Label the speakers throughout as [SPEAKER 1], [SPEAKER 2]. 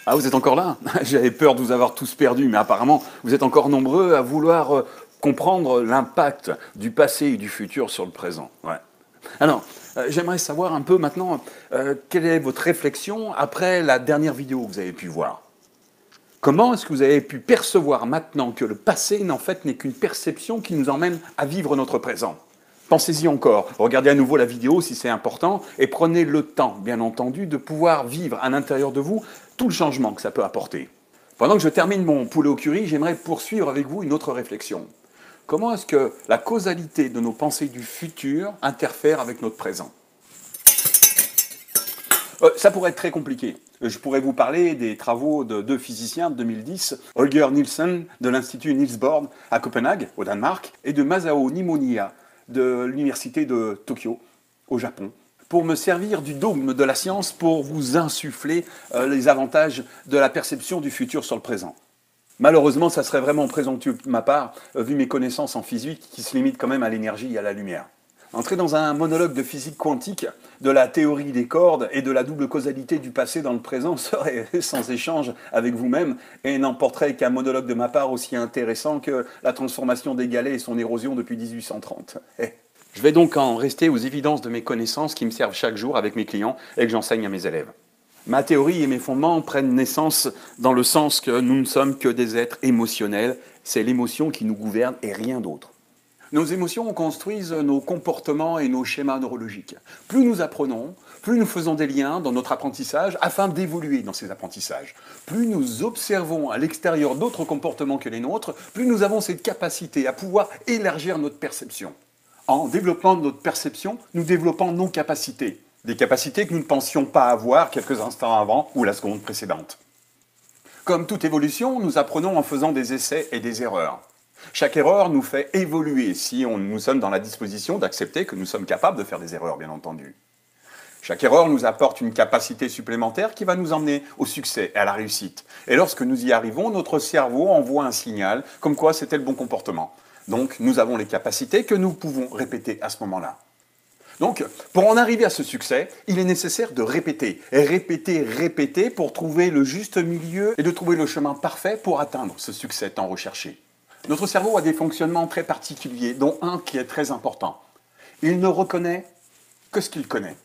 [SPEAKER 1] Ah, vous êtes encore là? J'avais peur de vous avoir tous perdus, mais apparemment, vous êtes encore nombreux à vouloir comprendre l'impact du passé et du futur sur le présent. Ouais. Alors, j'aimerais savoir un peu maintenant, quelle est votre réflexion après la dernière vidéo que vous avez pu voir? Comment est-ce que vous avez pu percevoir maintenant que le passé, en fait, n'est qu'une perception qui nous emmène à vivre notre présent? Pensez-y encore, regardez à nouveau la vidéo si c'est important, et prenez le temps, bien entendu, de pouvoir vivre à l'intérieur de vous tout le changement que ça peut apporter. Pendant que je termine mon poulet au curry, j'aimerais poursuivre avec vous une autre réflexion. Comment est-ce que la causalité de nos pensées du futur interfère avec notre présent? Ça pourrait être très compliqué. Je pourrais vous parler des travaux de deux physiciens de 2010, Holger Nielsen de l'Institut Niels Bohr à Copenhague, au Danemark, et de Masao Nimoniya de l'Université de Tokyo, au Japon, pour me servir du dogme de la science pour vous insuffler les avantages de la perception du futur sur le présent. Malheureusement, ça serait vraiment présomptueux de ma part, vu mes connaissances en physique qui se limitent quand même à l'énergie et à la lumière. Entrer dans un monologue de physique quantique, de la théorie des cordes et de la double causalité du passé dans le présent serait sans échange avec vous-même et n'emporterait qu'un monologue de ma part aussi intéressant que la transformation des galets et son érosion depuis 1830. Je vais donc en rester aux évidences de mes connaissances qui me servent chaque jour avec mes clients et que j'enseigne à mes élèves. Ma théorie et mes fondements prennent naissance dans le sens que nous ne sommes que des êtres émotionnels. C'est l'émotion qui nous gouverne et rien d'autre. Nos émotions construisent nos comportements et nos schémas neurologiques. Plus nous apprenons, plus nous faisons des liens dans notre apprentissage afin d'évoluer dans ces apprentissages. Plus nous observons à l'extérieur d'autres comportements que les nôtres, plus nous avons cette capacité à pouvoir élargir notre perception. En développant notre perception, nous développons nos capacités. Des capacités que nous ne pensions pas avoir quelques instants avant ou la seconde précédente. Comme toute évolution, nous apprenons en faisant des essais et des erreurs. Chaque erreur nous fait évoluer si nous sommes dans la disposition d'accepter que nous sommes capables de faire des erreurs, bien entendu. Chaque erreur nous apporte une capacité supplémentaire qui va nous emmener au succès et à la réussite. Et lorsque nous y arrivons, notre cerveau envoie un signal comme quoi c'était le bon comportement. Donc nous avons les capacités que nous pouvons répéter à ce moment-là. Donc, pour en arriver à ce succès, il est nécessaire de répéter, répéter pour trouver le juste milieu et de trouver le chemin parfait pour atteindre ce succès tant recherché. Notre cerveau a des fonctionnements très particuliers, dont un qui est très important. Il ne reconnaît que ce qu'il connaît.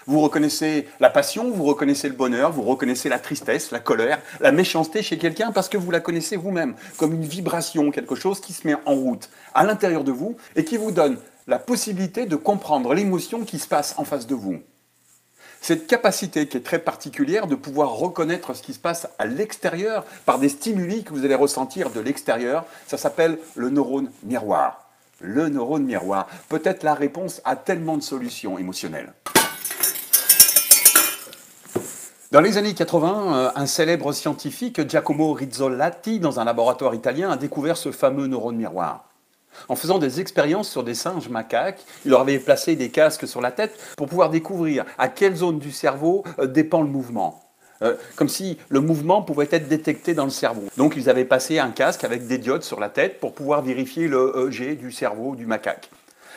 [SPEAKER 1] Vous reconnaissez la passion, vous reconnaissez le bonheur, vous reconnaissez la tristesse, la colère, la méchanceté chez quelqu'un parce que vous la connaissez vous-même, comme une vibration, quelque chose qui se met en route à l'intérieur de vous et qui vous donne la possibilité de comprendre l'émotion qui se passe en face de vous. Cette capacité qui est très particulière de pouvoir reconnaître ce qui se passe à l'extérieur par des stimuli que vous allez ressentir de l'extérieur, ça s'appelle le neurone miroir. Le neurone miroir peut être la réponse à tellement de solutions émotionnelles. Dans les années 80, un célèbre scientifique, Giacomo Rizzolatti, dans un laboratoire italien, a découvert ce fameux neurone miroir. En faisant des expériences sur des singes macaques, il leur avait placé des casques sur la tête pour pouvoir découvrir à quelle zone du cerveau dépend le mouvement. Comme si le mouvement pouvait être détecté dans le cerveau. Donc ils avaient passé un casque avec des diodes sur la tête pour pouvoir vérifier le EEG du cerveau du macaque.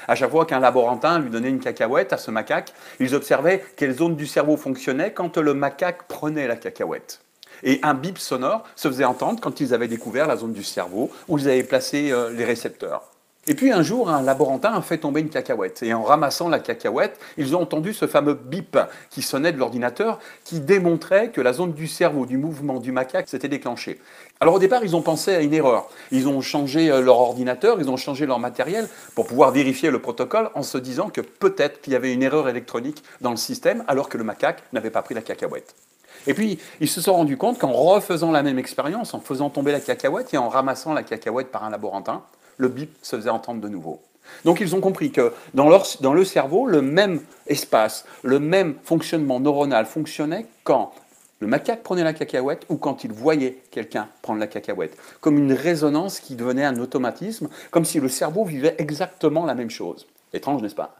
[SPEAKER 1] À chaque fois qu'un laborantin lui donnait une cacahuète à ce macaque, ils observaient quelle zone du cerveau fonctionnait quand le macaque prenait la cacahuète. Et un bip sonore se faisait entendre quand ils avaient découvert la zone du cerveau où ils avaient placé les récepteurs. Et puis un jour, un laborantin a fait tomber une cacahuète. Et en ramassant la cacahuète, ils ont entendu ce fameux bip qui sonnait de l'ordinateur qui démontrait que la zone du cerveau du mouvement du macaque s'était déclenchée. Alors au départ, ils ont pensé à une erreur. Ils ont changé leur ordinateur, ils ont changé leur matériel pour pouvoir vérifier le protocole en se disant que peut-être qu'il y avait une erreur électronique dans le système alors que le macaque n'avait pas pris la cacahuète. Et puis, ils se sont rendus compte qu'en refaisant la même expérience, en faisant tomber la cacahuète et en ramassant la cacahuète par un laborantin, le bip se faisait entendre de nouveau. Donc ils ont compris que dans le cerveau, le même espace, le même fonctionnement neuronal fonctionnait quand le macaque prenait la cacahuète ou quand il voyait quelqu'un prendre la cacahuète. Comme une résonance qui devenait un automatisme, comme si le cerveau vivait exactement la même chose. Étrange, n'est-ce pas ?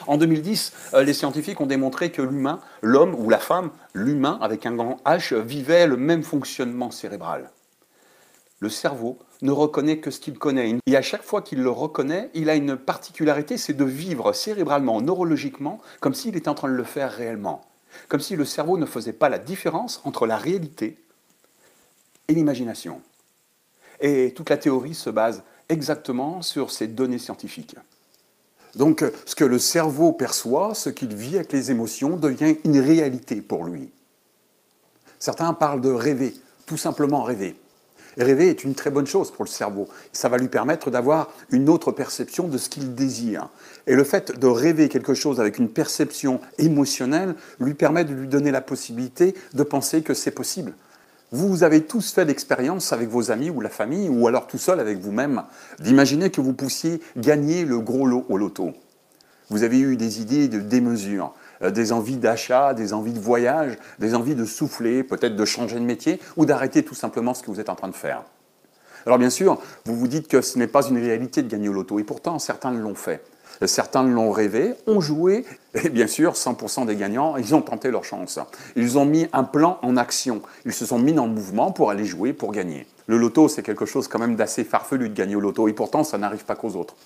[SPEAKER 1] En 2010, les scientifiques ont démontré que l'humain, l'homme ou la femme, l'humain avec un grand H, vivait le même fonctionnement cérébral. Le cerveau ne reconnaît que ce qu'il connaît. Et à chaque fois qu'il le reconnaît, il a une particularité, c'est de vivre cérébralement, neurologiquement, comme s'il était en train de le faire réellement. Comme si le cerveau ne faisait pas la différence entre la réalité et l'imagination. Et toute la théorie se base exactement sur ces données scientifiques. Donc, ce que le cerveau perçoit, ce qu'il vit avec les émotions, devient une réalité pour lui. Certains parlent de rêver, tout simplement rêver. Et rêver est une très bonne chose pour le cerveau. Ça va lui permettre d'avoir une autre perception de ce qu'il désire. Et le fait de rêver quelque chose avec une perception émotionnelle lui permet de lui donner la possibilité de penser que c'est possible. Vous avez tous fait l'expérience avec vos amis ou la famille, ou alors tout seul avec vous-même, d'imaginer que vous puissiez gagner le gros lot au loto. Vous avez eu des idées de démesure, des envies d'achat, des envies de voyage, des envies de souffler, peut-être de changer de métier, ou d'arrêter tout simplement ce que vous êtes en train de faire. Alors bien sûr, vous vous dites que ce n'est pas une réalité de gagner au loto, et pourtant certains l'ont fait. Certains l'ont rêvé, ont joué, et bien sûr, 100% des gagnants, ils ont tenté leur chance. Ils ont mis un plan en action, ils se sont mis en mouvement pour aller jouer, pour gagner. Le loto, c'est quelque chose quand même d'assez farfelu de gagner au loto, et pourtant, ça n'arrive pas qu'aux autres.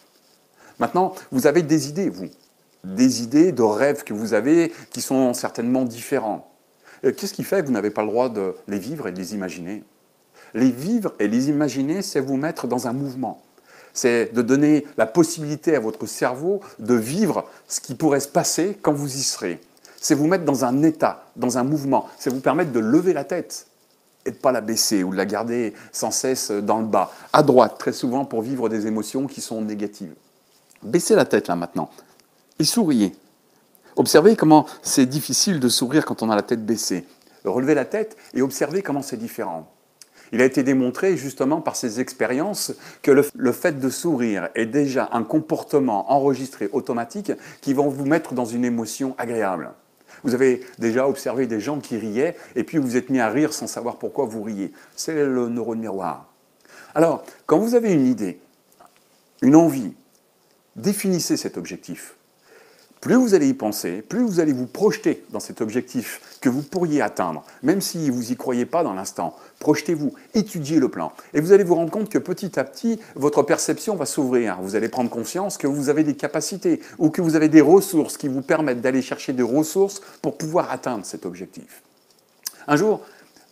[SPEAKER 1] Maintenant, vous avez des idées, vous. Des idées de rêves que vous avez qui sont certainement différents. Qu'est-ce qui fait que vous n'avez pas le droit de les vivre et de les imaginer? Les vivre et les imaginer, c'est vous mettre dans un mouvement. C'est de donner la possibilité à votre cerveau de vivre ce qui pourrait se passer quand vous y serez. C'est vous mettre dans un état, dans un mouvement. C'est vous permettre de lever la tête et de ne pas la baisser ou de la garder sans cesse dans le bas, à droite, très souvent pour vivre des émotions qui sont négatives. Baissez la tête là maintenant et souriez. Observez comment c'est difficile de sourire quand on a la tête baissée. Relevez la tête et observez comment c'est différent. Il a été démontré justement par ces expériences que le fait de sourire est déjà un comportement enregistré automatique qui va vous mettre dans une émotion agréable. Vous avez déjà observé des gens qui riaient et puis vous êtes mis à rire sans savoir pourquoi vous riez. C'est le neurone miroir. Alors, quand vous avez une idée, une envie, définissez cet objectif. Plus vous allez y penser, plus vous allez vous projeter dans cet objectif que vous pourriez atteindre, même si vous n'y croyez pas dans l'instant. Projetez-vous, étudiez le plan. Et vous allez vous rendre compte que petit à petit, votre perception va s'ouvrir. Vous allez prendre conscience que vous avez des capacités ou que vous avez des ressources qui vous permettent d'aller chercher des ressources pour pouvoir atteindre cet objectif. Un jour,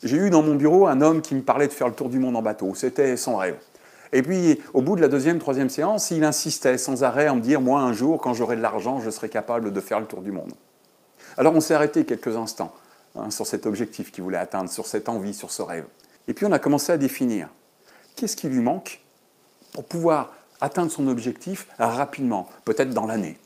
[SPEAKER 1] j'ai eu dans mon bureau un homme qui me parlait de faire le tour du monde en bateau. C'était son rêve. Et puis, au bout de la deuxième, troisième séance, il insistait sans arrêt à me dire « Moi, un jour, quand j'aurai de l'argent, je serai capable de faire le tour du monde. » Alors, on s'est arrêté quelques instants sur cet objectif qu'il voulait atteindre, sur cette envie, sur ce rêve. Et puis, on a commencé à définir qu'est-ce qui lui manque pour pouvoir atteindre son objectif rapidement, peut-être dans l'année.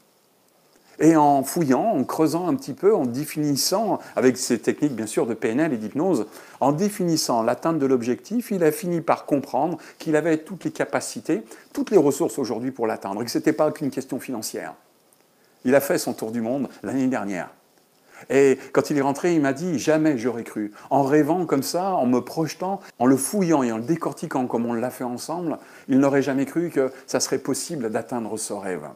[SPEAKER 1] Et en fouillant, en creusant un petit peu, en définissant, avec ces techniques bien sûr de PNL et d'hypnose, en définissant l'atteinte de l'objectif, il a fini par comprendre qu'il avait toutes les capacités, toutes les ressources aujourd'hui pour l'atteindre, et que ce n'était pas qu'une question financière. Il a fait son tour du monde l'année dernière. Et quand il est rentré, il m'a dit « Jamais j'aurais cru ». En rêvant comme ça, en me projetant, en le fouillant et en le décortiquant comme on l'a fait ensemble, il n'aurait jamais cru que ça serait possible d'atteindre ce rêve.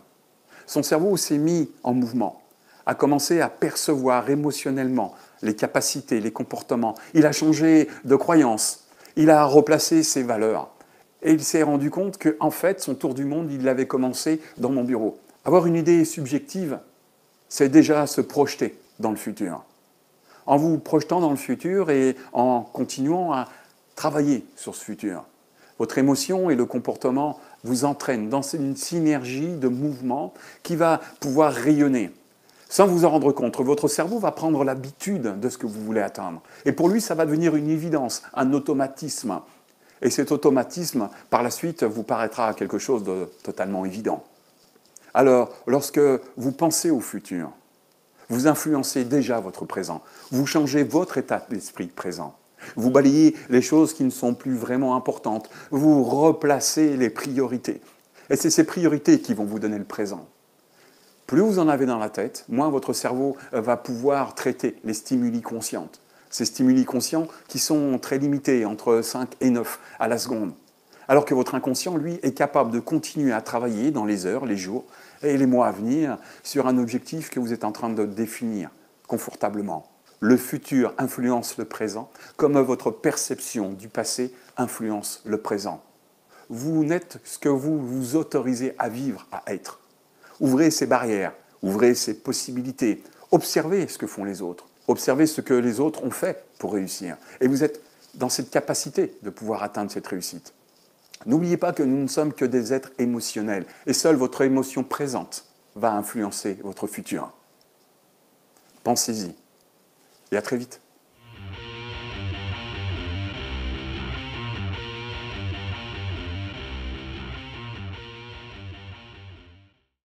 [SPEAKER 1] Son cerveau s'est mis en mouvement, a commencé à percevoir émotionnellement les capacités, les comportements. Il a changé de croyance, il a replacé ses valeurs. Et il s'est rendu compte qu'en fait, son tour du monde, il l'avait commencé dans mon bureau. Avoir une idée subjective, c'est déjà se projeter dans le futur. En vous projetant dans le futur et en continuant à travailler sur ce futur, votre émotion et le comportement vous entraînent dans une synergie de mouvement qui va pouvoir rayonner. Sans vous en rendre compte, votre cerveau va prendre l'habitude de ce que vous voulez atteindre. Et pour lui, ça va devenir une évidence, un automatisme. Et cet automatisme, par la suite, vous paraîtra quelque chose de totalement évident. Alors, lorsque vous pensez au futur, vous influencez déjà votre présent. Vous changez votre état d'esprit présent. Vous balayez les choses qui ne sont plus vraiment importantes. Vous replacez les priorités. Et c'est ces priorités qui vont vous donner le présent. Plus vous en avez dans la tête, moins votre cerveau va pouvoir traiter les stimuli conscients. Ces stimuli conscients qui sont très limités, entre 5 et 9 à la seconde. Alors que votre inconscient, lui, est capable de continuer à travailler dans les heures, les jours et les mois à venir sur un objectif que vous êtes en train de définir confortablement. Le futur influence le présent, comme votre perception du passé influence le présent. Vous n'êtes ce que vous vous autorisez à vivre, à être. Ouvrez ces barrières, ouvrez ces possibilités, observez ce que font les autres. Observez ce que les autres ont fait pour réussir. Et vous êtes dans cette capacité de pouvoir atteindre cette réussite. N'oubliez pas que nous ne sommes que des êtres émotionnels. Et seule votre émotion présente va influencer votre futur. Pensez-y. Et à très vite.